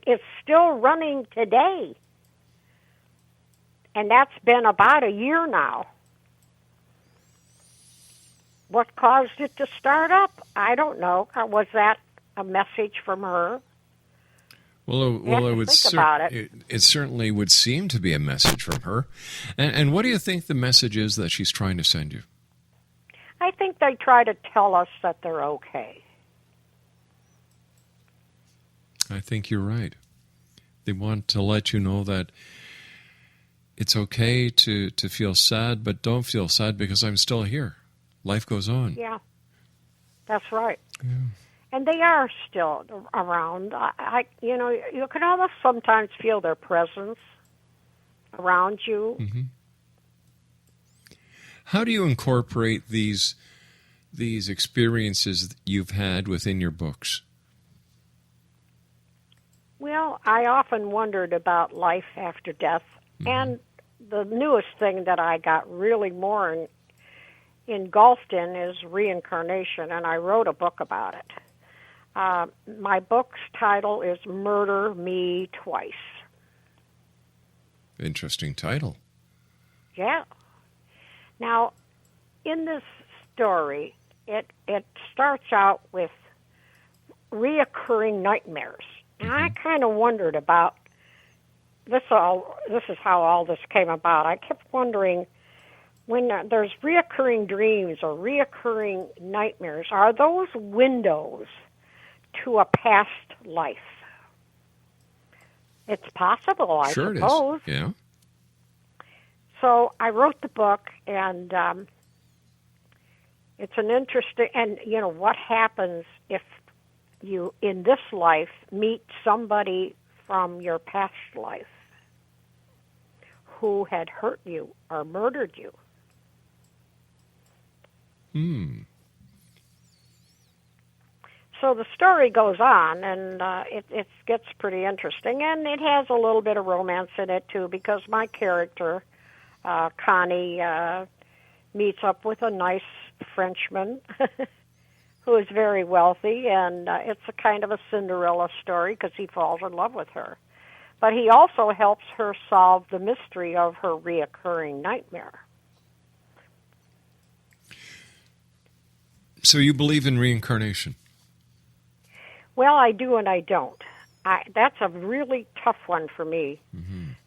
it's still running today. And that's been about a year now. What caused it to start up? I don't know. Was that a message from her? Well, it certainly would seem to be a message from her. And what do you think the message is that she's trying to send you? I think they try to tell us that they're okay. I think you're right. They want to let you know that it's okay to feel sad, but don't feel sad because I'm still here. Life goes on. Yeah, that's right. Yeah. And they are still around. You can almost sometimes feel their presence around you. Mm-hmm. How do you incorporate these experiences that you've had within your books? Well, I often wondered about life after death. Mm-hmm. And the newest thing that I got really more engulfed in is reincarnation, and I wrote a book about it. My book's title is Murder Me Twice. Interesting title. Yeah. Now, in this story, it starts out with reoccurring nightmares. And I kind of wondered about this is how all this came about. I kept wondering, when there's reoccurring dreams or reoccurring nightmares, are those windows to a past life? It's possible, I suppose. Sure it is, yeah. So I wrote the book, and it's an interesting, and what happens if you, in this life, meet somebody from your past life who had hurt you or murdered you. So the story goes on, and it gets pretty interesting, and it has a little bit of romance in it, too, because my character, Connie, meets up with a nice Frenchman who is very wealthy, and it's a kind of a Cinderella story because he falls in love with her. But he also helps her solve the mystery of her reoccurring nightmare. So you believe in reincarnation? Well, I do and I don't. That's a really tough one for me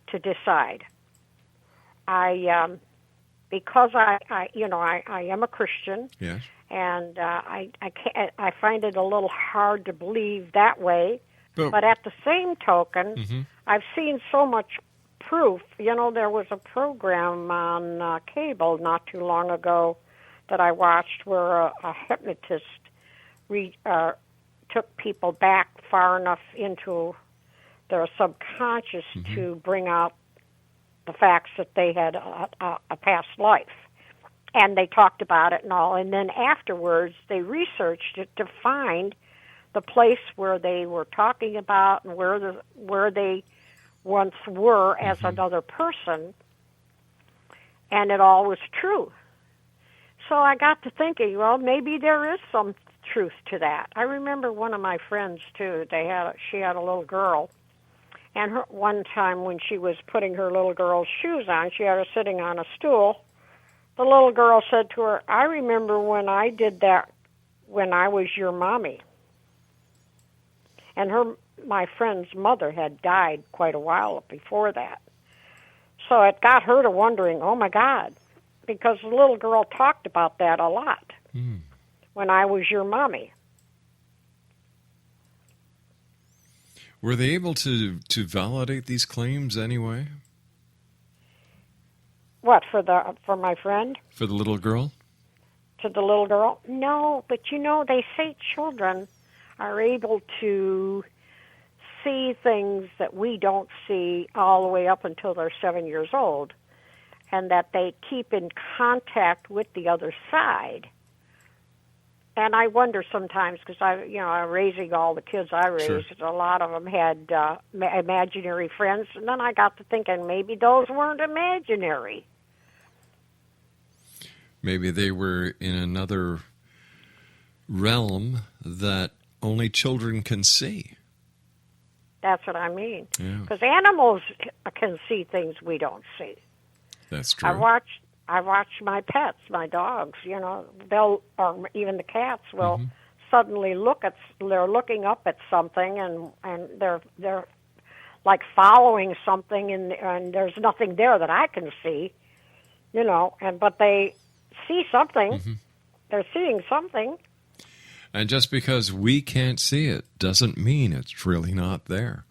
to decide. Because I am a Christian. Yes. And I find it a little hard to believe that way. But at the same token, I've seen so much proof. There was a program on cable not too long ago that I watched where a hypnotist took people back far enough into their subconscious to bring out the facts that they had a past life. And they talked about it and all. And then afterwards, they researched it to find the place where they were talking about and where they once were as another person. And it all was true. So I got to thinking, well, maybe there is some truth to that. I remember one of my friends, too. She had a little girl. And one time when she was putting her little girl's shoes on, she had her sitting on a stool. The little girl said to her, I remember when I did that when I was your mommy. And my friend's mother had died quite a while before that. So it got her to wondering, oh, my God, because the little girl talked about that a lot. When I was your mommy. Were they able to validate these claims anyway? What, for my friend? For the little girl? To the little girl? No, but they say children are able to see things that we don't see all the way up until they're 7 years old, and that they keep in contact with the other side. And I wonder sometimes, because I'm raising all the kids I raised, Sure. A lot of them had imaginary friends, and then I got to thinking maybe those weren't imaginary. Maybe they were in another realm that only children can see. That's what I mean. Yeah. Because animals can see things we don't see. That's true. I watch my pets, my dogs. They'll, or even the cats will suddenly they're looking up at something, and they're like following something, and there's nothing there that I can see. But they see something. They're seeing something. And just because we can't see it doesn't mean it's really not there.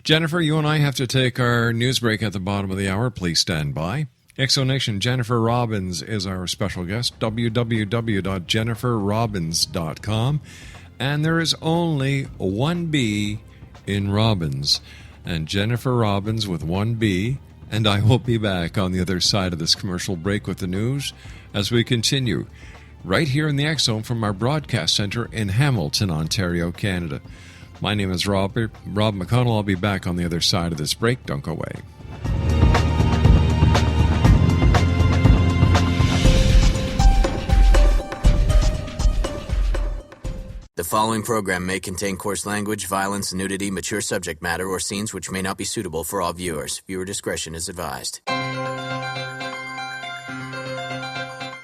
Jennifer, you and I have to take our news break at the bottom of the hour. Please stand by. Exonation, Jennifer Robbins is our special guest, www.jenniferrobbins.com. And there is only one B in Robbins. And Jennifer Robbins with one B. And I will be back on the other side of this commercial break with the news as we continue right here in the X Zone from our broadcast center in Hamilton, Ontario, Canada. My name is Rob McConnell. I'll be back on the other side of this break. Don't go away. The following program may contain coarse language, violence, nudity, mature subject matter, or scenes which may not be suitable for all viewers. Viewer discretion is advised.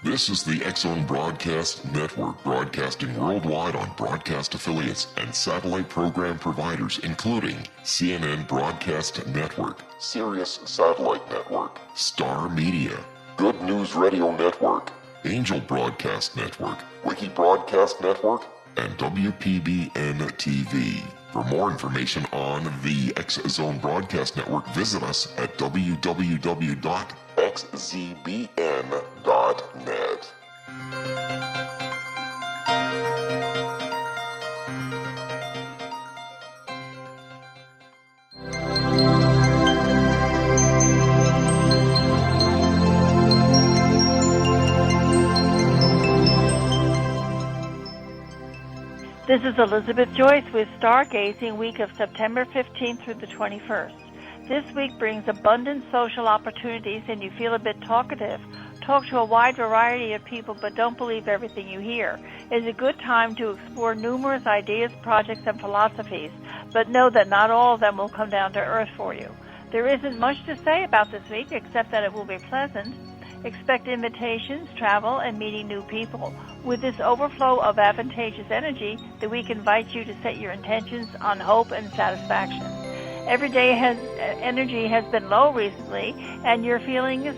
This is the X Zone Broadcast Network, broadcasting worldwide on broadcast affiliates and satellite program providers, including CNN Broadcast Network, Sirius Satellite Network, Star Media, Good News Radio Network, Angel Broadcast Network, Wiki Broadcast Network, and WPBN TV. For more information on the X Zone Broadcast Network, visit us at www.xzbn.net. This is Elizabeth Joyce with Stargazing week of September 15th through the 21st. This week brings abundant social opportunities and you feel a bit talkative. Talk to a wide variety of people, but don't believe everything you hear. It's a good time to explore numerous ideas, projects, and philosophies, but know that not all of them will come down to earth for you. There isn't much to say about this week except that it will be pleasant. Expect invitations, travel, and meeting new people. With this overflow of advantageous energy, the week invites you to set your intentions on hope and satisfaction. Everyday energy has been low recently, and your feeling is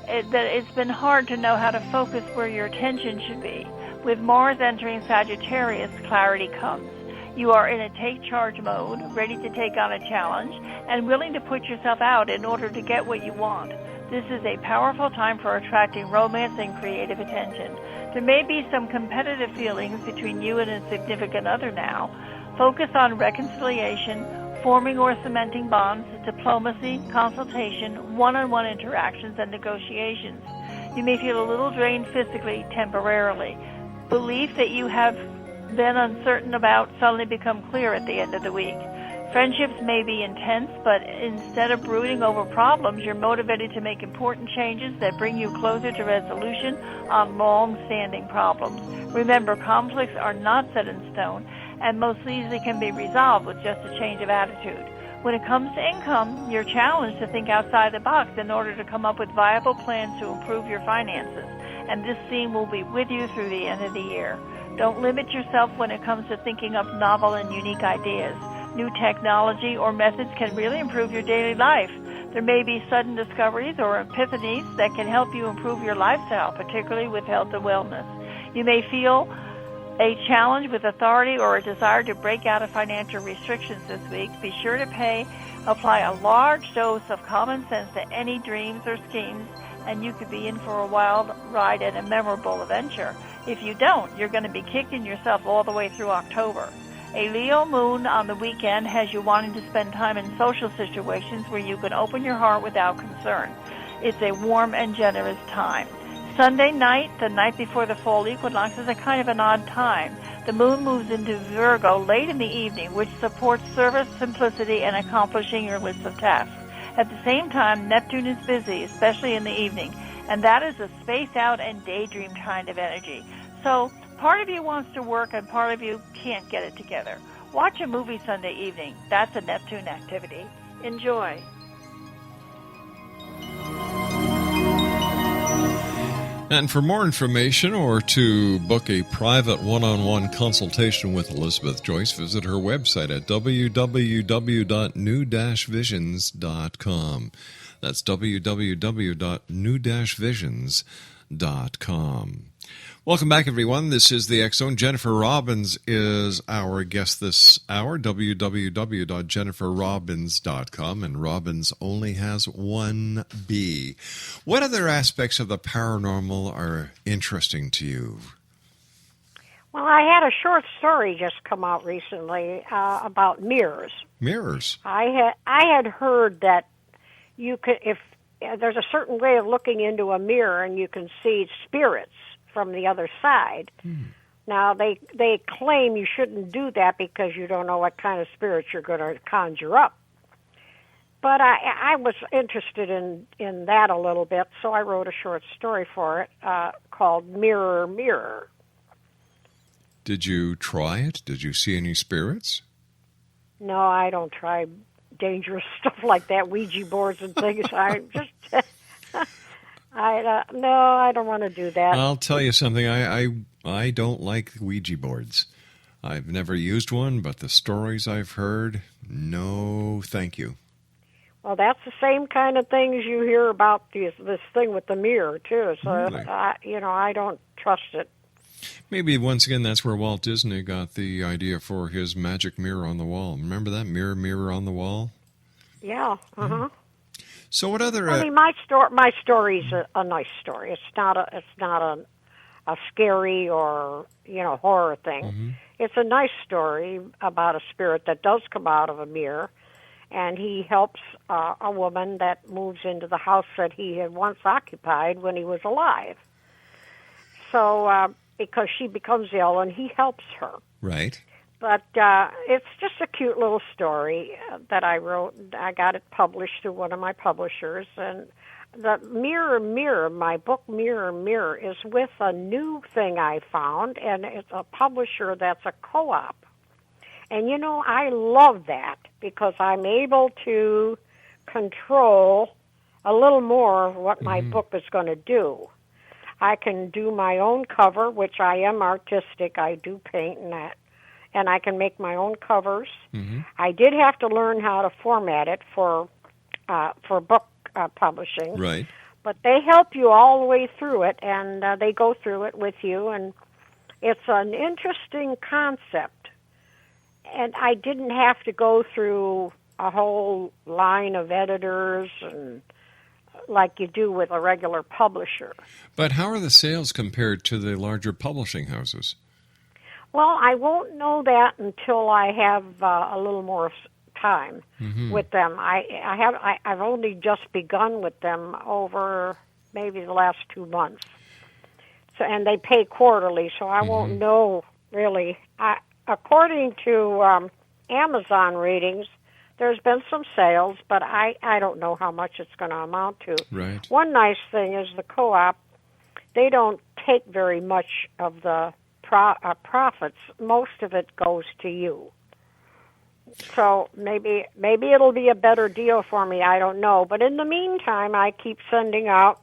that it's been hard to know how to focus where your attention should be. With Mars entering Sagittarius, clarity comes. You are in a take-charge mode, ready to take on a challenge, and willing to put yourself out in order to get what you want. This is a powerful time for attracting romance and creative attention. There may be some competitive feelings between you and a significant other now. Focus on reconciliation, forming or cementing bonds, diplomacy, consultation, one-on-one interactions, and negotiations. You may feel a little drained physically temporarily. Belief that you have been uncertain about suddenly become clear at the end of the week. Friendships may be intense, but instead of brooding over problems, you're motivated to make important changes that bring you closer to resolution on long-standing problems. Remember, conflicts are not set in stone, and most easily can be resolved with just a change of attitude. When it comes to income, you're challenged to think outside the box in order to come up with viable plans to improve your finances, and this theme will be with you through the end of the year. Don't limit yourself when it comes to thinking up novel and unique ideas. New technology or methods can really improve your daily life. There may be sudden discoveries or epiphanies that can help you improve your lifestyle, particularly with health and wellness. You may feel a challenge with authority or a desire to break out of financial restrictions this week. Be sure to apply a large dose of common sense to any dreams or schemes, and you could be in for a wild ride and a memorable adventure. If you don't, you're going to be kicking yourself all the way through October. A Leo moon on the weekend has you wanting to spend time in social situations where you can open your heart without concern. It's a warm and generous time. Sunday night, the night before the fall equinox, is a kind of an odd time. The moon moves into Virgo late in the evening, which supports service, simplicity, and accomplishing your list of tasks. At the same time, Neptune is busy, especially in the evening, and that is a space-out and daydream kind of energy. So part of you wants to work and part of you can't get it together. Watch a movie Sunday evening. That's a Neptune activity. Enjoy. And for more information or to book a private one-on-one consultation with Elizabeth Joyce, visit her website at www.new-visions.com. That's www.new-visions.com. Welcome back, everyone. This is the X Zone. Jennifer Robbins is our guest this hour, www.jenniferrobbins.com, and Robbins only has one B. What other aspects of the paranormal are interesting to you? Well, I had a short story just come out recently about mirrors. Mirrors? I had heard that you could, if there's a certain way of looking into a mirror and you can see spirits from the other side. Now, they claim you shouldn't do that because you don't know what kind of spirits you're going to conjure up. But I was interested in that a little bit, so I wrote a short story for it called Mirror, Mirror. Did you try it? Did you see any spirits? No, I don't try dangerous stuff like that, Ouija boards and things. I just... no, I don't want to do that. I'll tell you something. I don't like Ouija boards. I've never used one, but the stories I've heard, no, thank you. Well, that's the same kind of things you hear about this thing with the mirror too. So, really? I don't trust it. Maybe once again, that's where Walt Disney got the idea for his magic mirror on the wall. Remember that mirror, mirror on the wall? Yeah. So what other? I mean, my story's a nice story. It's not a scary or horror thing. It's a nice story about a spirit that does come out of a mirror, and he helps a woman that moves into the house that he had once occupied when he was alive. So because she becomes ill, and he helps her. Right. But it's just a cute little story that I wrote. I got it published through one of my publishers. And the Mirror, Mirror, my book Mirror, Mirror, is with a new thing I found, and it's a publisher that's a co-op. And, I love that because I'm able to control a little more of what my book is going to do. I can do my own cover, which I am artistic. I do paint and that. And I can make my own covers. I did have to learn how to format it for book publishing. Right. But they help you all the way through it, and they go through it with you, and it's an interesting concept. And I didn't have to go through a whole line of editors and like you do with a regular publisher. But how are the sales compared to the larger publishing houses? Well, I won't know that until I have a little more time with them. I've only just begun with them over maybe the last 2 months. So, and they pay quarterly, so I won't know really. According to Amazon ratings, there's been some sales, but I don't know how much it's going to amount to. Right. One nice thing is the co-op, they don't take very much of the profits. Most of it goes to you. So maybe it'll be a better deal for me. I don't know. But in the meantime, I keep sending out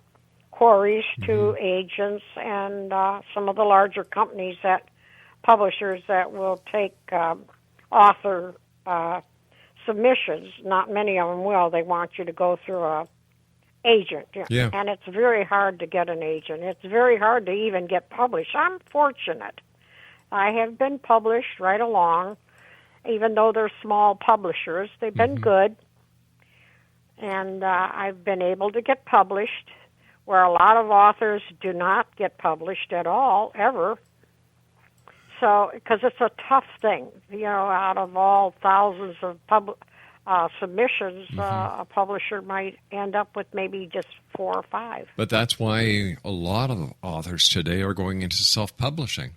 queries to agents and some of the larger companies publishers that will take author submissions. Not many of them will. They want you to go through a agent. Yeah. And it's very hard to get an agent. It's very hard to even get published. I'm fortunate. I have been published right along, even though they're small publishers. They've been good. And I've been able to get published, where a lot of authors do not get published at all, ever. So, because it's a tough thing, out of all thousands of submissions, a publisher might end up with maybe just 4 or 5. But that's why a lot of authors today are going into self-publishing.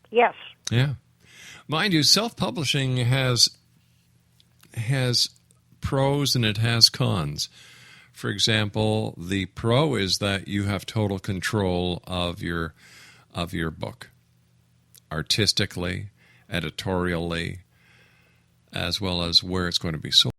Yes. Yeah. Mind you, self-publishing has pros and it has cons. For example, the pro is that you have total control of your book, artistically editorially, as well as where it's going to be sold.